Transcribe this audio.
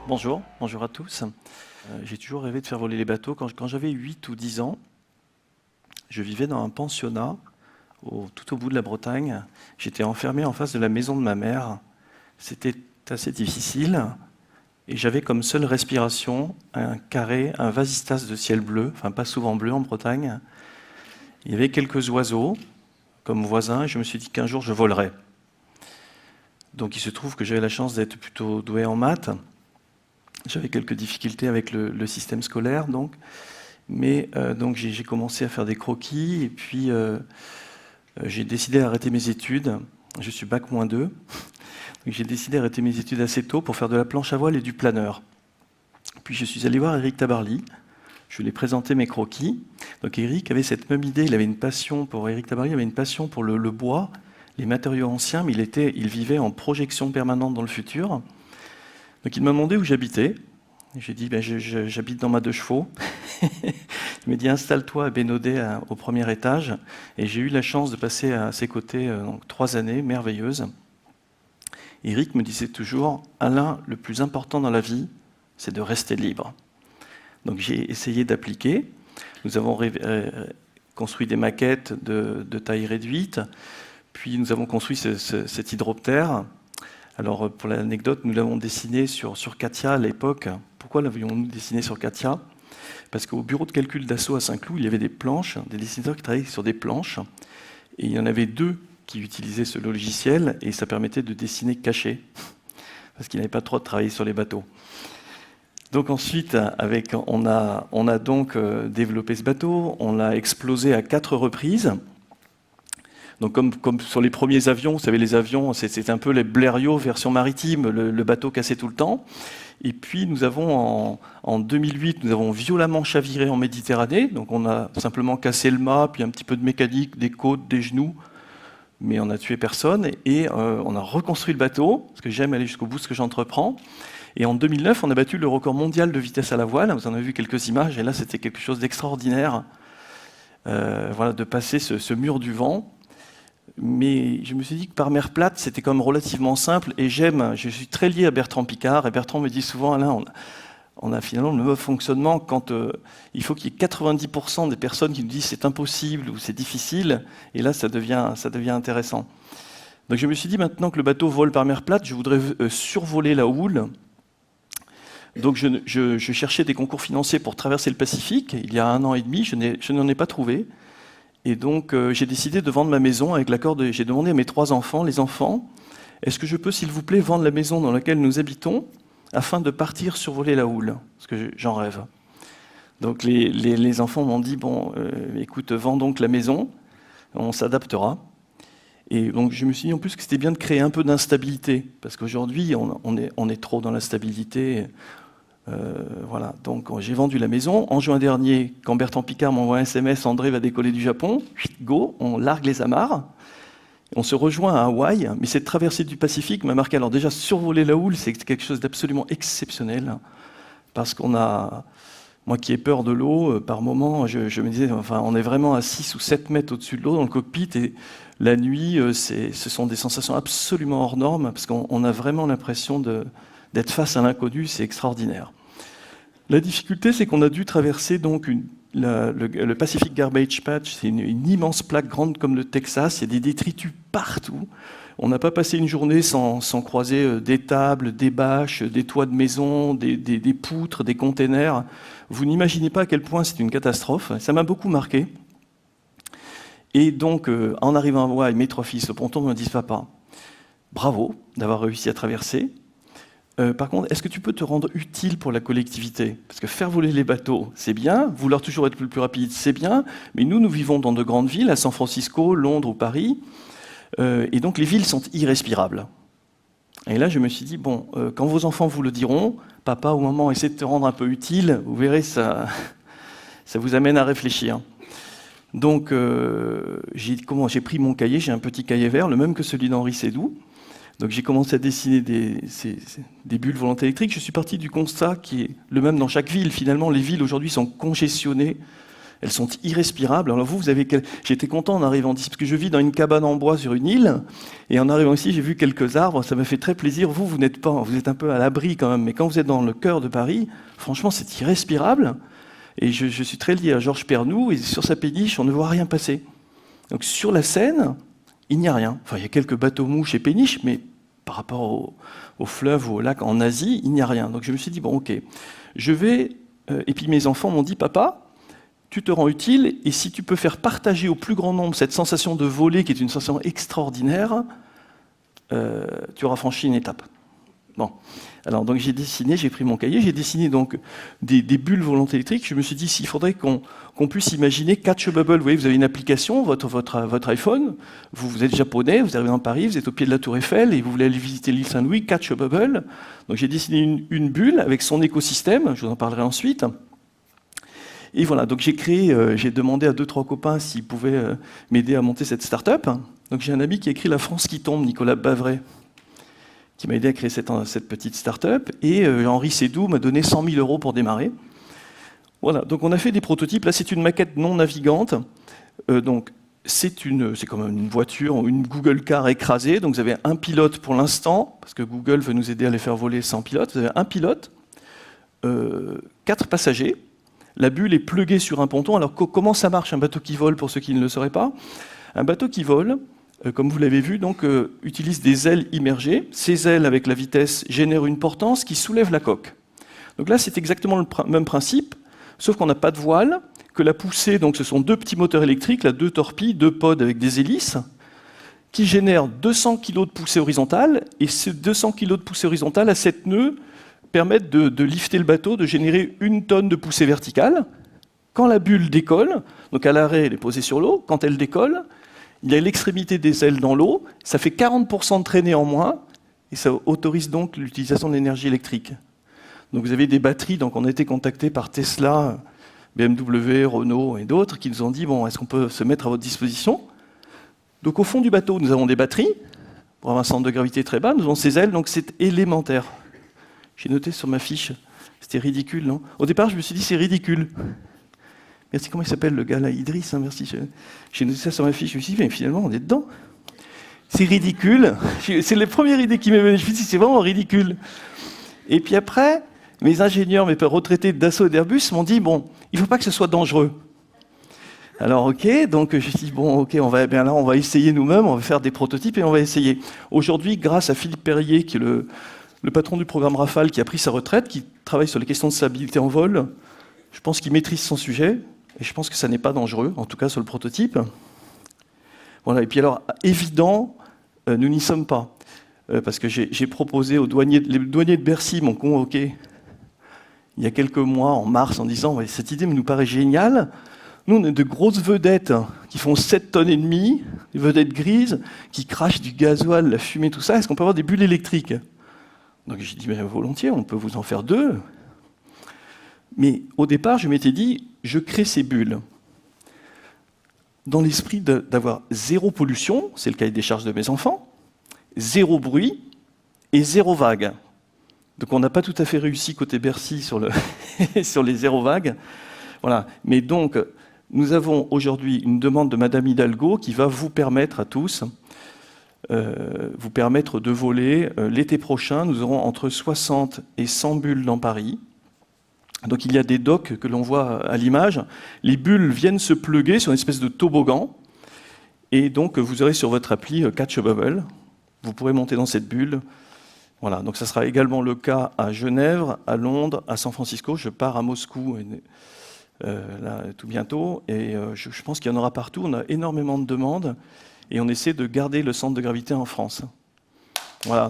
Bonjour à tous. J'ai toujours rêvé de faire voler les bateaux. Quand j'avais 8 ou 10 ans, je vivais dans un pensionnat tout au bout de la Bretagne. J'étais enfermé en face de la maison de ma mère. C'était assez difficile et j'avais comme seule respiration un carré, un vasistas de ciel bleu, enfin pas souvent bleu en Bretagne. Il y avait quelques oiseaux comme voisins et je me suis dit qu'un jour je volerais. Donc il se trouve que j'avais la chance d'être plutôt doué en maths. J'avais quelques difficultés avec le système scolaire, mais donc j'ai commencé à faire des croquis et puis j'ai décidé d'arrêter mes études. Je suis bac-2. Donc j'ai décidé d'arrêter mes études assez tôt pour faire de la planche à voile et du planeur. Puis je suis allé voir Éric Tabarly. Je lui ai présenté mes croquis. Donc Éric avait cette même idée. Éric Tabarly avait une passion pour le bois, les matériaux anciens, mais il vivait en projection permanente dans le futur. Donc il m'a demandé où j'habitais. J'ai dit j'habite dans ma 2 chevaux. Il m'a dit installe-toi à Bénodet au premier étage. Et j'ai eu la chance de passer à ses côtés 3 années merveilleuses. Éric me disait toujours Alain, le plus important dans la vie, c'est de rester libre. Donc j'ai essayé d'appliquer. Nous avons construit des maquettes de taille réduite. Puis nous avons construit cet hydroptère. Alors, pour l'anecdote, nous l'avons dessiné sur Katia à l'époque. Pourquoi l'avions-nous dessiné sur Katia? Parce qu'au bureau de calcul d'Assaut à Saint-Cloud, il y avait des planches, des dessinateurs qui travaillaient sur des planches. Et il y en avait 2 qui utilisaient ce logiciel et ça permettait de dessiner caché. Parce qu'ils n'avaient pas trop travaillé sur les bateaux. Donc ensuite, on a donc développé ce bateau. On l'a explosé à 4 reprises. Donc comme sur les premiers avions, vous savez, les avions, c'est un peu les Blériot version maritime, le bateau cassé tout le temps. Et puis nous avons, en 2008, nous avons violemment chaviré en Méditerranée. Donc on a simplement cassé le mât, puis un petit peu de mécanique, des côtes, des genoux, mais on n'a tué personne. Et on a reconstruit le bateau, parce que j'aime aller jusqu'au bout de ce que j'entreprends. Et en 2009, on a battu le record mondial de vitesse à la voile. Vous en avez vu quelques images, et là c'était quelque chose d'extraordinaire. Voilà, de passer ce mur du vent. Mais je me suis dit que par mer plate, c'était quand même relativement simple. Et je suis très lié à Bertrand Piccard. Et Bertrand me dit souvent, Alain, on a finalement le même fonctionnement quand il faut qu'il y ait 90% des personnes qui nous disent c'est impossible ou c'est difficile. Et là, ça devient intéressant. Donc je me suis dit, maintenant que le bateau vole par mer plate, je voudrais survoler la houle. Donc je cherchais des concours financiers pour traverser le Pacifique. Il y a 1 an et demi, je n'en ai pas trouvé. Et donc, j'ai décidé de vendre ma maison avec l'accord de... J'ai demandé à mes 3 enfants, les enfants, est-ce que je peux, s'il vous plaît, vendre la maison dans laquelle nous habitons afin de partir survoler la houle? Parce que j'en rêve. Donc, les enfants m'ont dit, bon, écoute, vends donc la maison, on s'adaptera. Et donc, je me suis dit en plus que c'était bien de créer un peu d'instabilité, parce qu'aujourd'hui, on est trop dans la stabilité. Voilà, donc j'ai vendu la maison. En juin dernier, quand Bertrand Piccard m'envoie un SMS, André va décoller du Japon, go, on largue les amarres, on se rejoint à Hawaï, mais cette traversée du Pacifique m'a marqué. Alors déjà, survoler la houle, c'est quelque chose d'absolument exceptionnel, parce moi qui ai peur de l'eau, par moment, je me disais, enfin, on est vraiment à 6 ou 7 mètres au-dessus de l'eau dans le cockpit, et la nuit, ce sont des sensations absolument hors normes, parce qu'on a vraiment l'impression d'être face à l'inconnu, c'est extraordinaire. La difficulté, c'est qu'on a dû traverser donc le Pacific Garbage Patch. C'est une immense plaque grande comme le Texas. Il y a des détritus partout. On n'a pas passé une journée sans croiser des tables, des bâches, des toits de maison, des poutres, des containers. Vous n'imaginez pas à quel point c'est une catastrophe. Ça m'a beaucoup marqué. Et donc, en arrivant à Hawaï, mes 3 fils au ponton me disent « Papa, bravo d'avoir réussi à traverser. Par contre, est-ce que tu peux te rendre utile pour la collectivité? Parce que faire voler les bateaux, c'est bien, vouloir toujours être le plus rapide, c'est bien, mais nous vivons dans de grandes villes, à San Francisco, Londres ou Paris, et donc les villes sont irrespirables. Et là, je me suis dit, bon, quand vos enfants vous le diront, papa ou maman, essaie de te rendre un peu utile, vous verrez, ça vous amène à réfléchir. Donc, j'ai pris mon cahier, j'ai un petit cahier vert, le même que celui d'Henri Seydoux. Donc j'ai commencé à dessiner des bulles volantes électriques. Je suis parti du constat qui est le même dans chaque ville. Finalement, les villes aujourd'hui sont congestionnées elles sont irrespirables. Alors vous avez... J'étais content en arrivant ici, parce que je vis dans une cabane en bois sur une île, et en arrivant ici, j'ai vu quelques arbres, ça m'a fait très plaisir. Vous n'êtes pas, vous êtes un peu à l'abri quand même, mais quand vous êtes dans le cœur de Paris, franchement, c'est irrespirable. Et je suis très lié à Georges Pernoud, et sur sa péniche, on ne voit rien passer. Donc sur la Seine, il n'y a rien. Enfin, il y a quelques bateaux-mouches et péniches, mais par rapport au fleuve ou au lac en Asie, il n'y a rien. Donc je me suis dit, bon, ok, je vais... et puis mes enfants m'ont dit, papa, tu te rends utile, et si tu peux faire partager au plus grand nombre cette sensation de voler, qui est une sensation extraordinaire, tu auras franchi une étape. Bon, alors donc j'ai dessiné, j'ai pris mon cahier, j'ai dessiné donc des bulles volantes électriques. Je me suis dit, s'il faudrait qu'on puisse imaginer Catch a Bubble. Vous voyez, vous avez une application, votre iPhone, vous êtes japonais, vous arrivez dans Paris, vous êtes au pied de la Tour Eiffel, et vous voulez aller visiter l'île Saint-Louis, Catch a Bubble. Donc j'ai dessiné une bulle avec son écosystème, je vous en parlerai ensuite. Et voilà, donc j'ai demandé à 2-3 copains s'ils pouvaient m'aider à monter cette start-up. Donc j'ai un ami qui a écrit La France qui tombe, Nicolas Bavray, qui m'a aidé à créer cette petite start-up. Et Henri Sédou m'a donné 100 000 € pour démarrer. Voilà, donc on a fait des prototypes. Là, c'est une maquette non navigante. Donc c'est comme une voiture, une Google Car écrasée. Donc vous avez un pilote pour l'instant, parce que Google veut nous aider à les faire voler sans pilote. Vous avez un pilote, 4 passagers. La bulle est pluguée sur un ponton. Alors comment ça marche un bateau qui vole, pour ceux qui ne le sauraient pas? Un bateau qui vole, comme vous l'avez vu, donc, utilise des ailes immergées. Ces ailes, avec la vitesse, génèrent une portance qui soulève la coque. Donc là, c'est exactement le même principe, sauf qu'on n'a pas de voile, que la poussée, donc ce sont 2 petits moteurs électriques, là, 2 torpilles, 2 pods avec des hélices, qui génèrent 200 kg de poussée horizontale, et ces 200 kg de poussée horizontale à 7 nœuds permettent de lifter le bateau, de générer 1 tonne de poussée verticale. Quand la bulle décolle, donc à l'arrêt, elle est posée sur l'eau, quand elle décolle, il y a l'extrémité des ailes dans l'eau, ça fait 40% de traînée en moins, et ça autorise donc l'utilisation de l'énergie électrique. Donc vous avez des batteries, donc on a été contacté par Tesla, BMW, Renault et d'autres, qui nous ont dit, bon, est-ce qu'on peut se mettre à votre disposition? Donc au fond du bateau, nous avons des batteries, pour avoir un centre de gravité très bas, nous avons ces ailes, donc c'est élémentaire. J'ai noté sur ma fiche, c'était ridicule, non? Au départ, je me suis dit, c'est ridicule. Merci, comment il s'appelle le gars là? Idriss, hein, merci. J'ai noté ça sur ma fiche, je me suis dit, mais finalement, on est dedans. C'est ridicule. C'est la première idée qui m'est venue. Je me suis dit, c'est vraiment ridicule. Et puis après, mes ingénieurs, mes pères retraités d'Assaut et d'Airbus m'ont dit, bon, il ne faut pas que ce soit dangereux. Alors, ok, donc je me suis dit, bon, ok, on va essayer nous-mêmes, on va faire des prototypes et on va essayer. Aujourd'hui, grâce à Philippe Perrier, qui est le patron du programme Rafale, qui a pris sa retraite, qui travaille sur les questions de stabilité en vol, je pense qu'il maîtrise son sujet, et je pense que ça n'est pas dangereux, en tout cas sur le prototype. Voilà, et puis alors, évident, nous n'y sommes pas. Parce que j'ai proposé aux douaniers, les douaniers de Bercy m'ont convoqué il y a quelques mois, en mars, en disant « cette idée nous paraît géniale ». Nous, on a de grosses vedettes qui font 7,5 tonnes, des vedettes grises, qui crachent du gasoil, la fumée, tout ça. Est-ce qu'on peut avoir des bulles électriques? Donc j'ai dit, mais volontiers, on peut vous en faire 2. Mais au départ, je m'étais dit, je crée ces bulles dans l'esprit d'avoir 0 pollution, c'est le cahier des charges de mes enfants, 0 bruit et 0 vague. Donc on n'a pas tout à fait réussi côté Bercy sur les 0 vagues. Voilà. Mais donc, nous avons aujourd'hui une demande de Madame Hidalgo qui va vous permettre à tous vous permettre de voler. L'été prochain, nous aurons entre 60 et 100 bulles dans Paris. Donc il y a des docks que l'on voit à l'image. Les bulles viennent se pluguer sur une espèce de toboggan. Et donc vous aurez sur votre appli Catch a Bubble. Vous pourrez monter dans cette bulle. Voilà, donc ça sera également le cas à Genève, à Londres, à San Francisco. Je pars à Moscou là, tout bientôt. Et je pense qu'il y en aura partout. On a énormément de demandes. Et on essaie de garder le centre de gravité en France. Voilà.